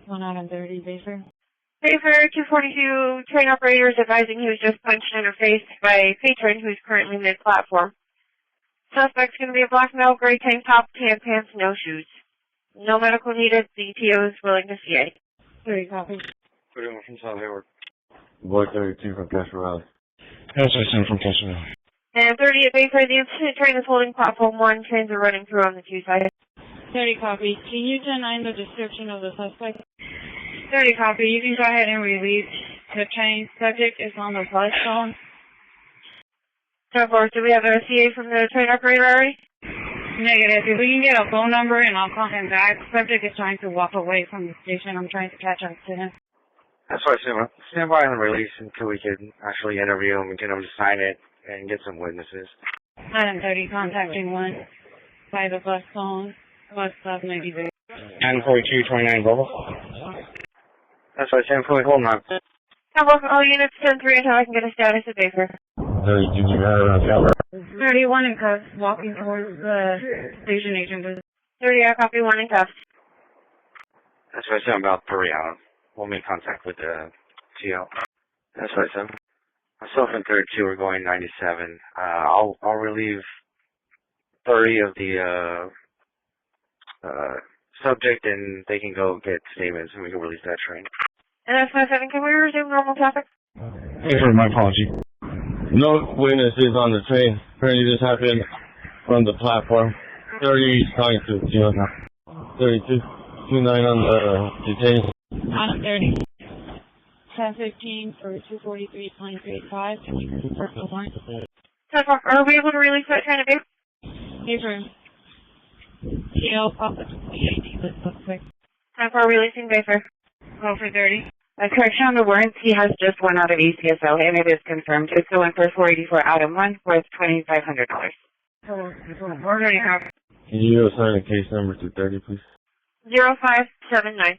1 out of 30, Baker. Baker, 242, train operator is advising he was just punched in the face by a patron who's currently mid-platform. Suspect's going to be a black male, gray tank top, tan pants, no shoes. No medical needed. The TO is willing to CA. 30 copy. Put him from South Hayward. Boy 32 from Castro Valley. That's what I sent from Castro Valley. And 30 at Baker, the incident train is holding platform 1. Trains are running through on the 2 side. 30 copy. Can you deny the description of the suspect? 30 copy. You can go ahead and release the train. Subject is on the bus phone. So far, do we have a CA from the train operator already? Negative. If we can get a phone number and I'll call him back. Subject is trying to walk away from the station. I'm trying to catch up to him. That's what I said. Stand by on the release until we can actually interview him and get him to sign it and get some witnesses. 9 30 contacting 1 by the bus phone. Bus stop maybe there. 942, 29 Volvo. That's what I said. Fully holding on. How about all units 10-3 until I can get a status at Baker? 32, you got it on camera. 31 in cuffs, walking towards the station agent booth. 30, I copy 1 in cuffs. That's what I said about 3 out. We'll make contact with the TO. That's what I said. Myself and 32 are going 97. I'll relieve 30 of the subject and they can go get statements and we can release that train. And that's 57, can we resume normal traffic? Hey, my apology. No witnesses on the train. Apparently this happened from the platform. 30 is talking to the TO now. 32, 29 on the detained. On 30. 1015 for 243.35. Purple line. So far, are we able to release that train at Baker? Baker. TO, pop it. Let's quick. Time for releasing Baker. Go for 30. A correction on the warrants, he has just 1 out of ACSO, and it is confirmed. It's going for 484 Item 1, worth $2,500. We're going to have. Can you assign a case number to 30, please? 0579.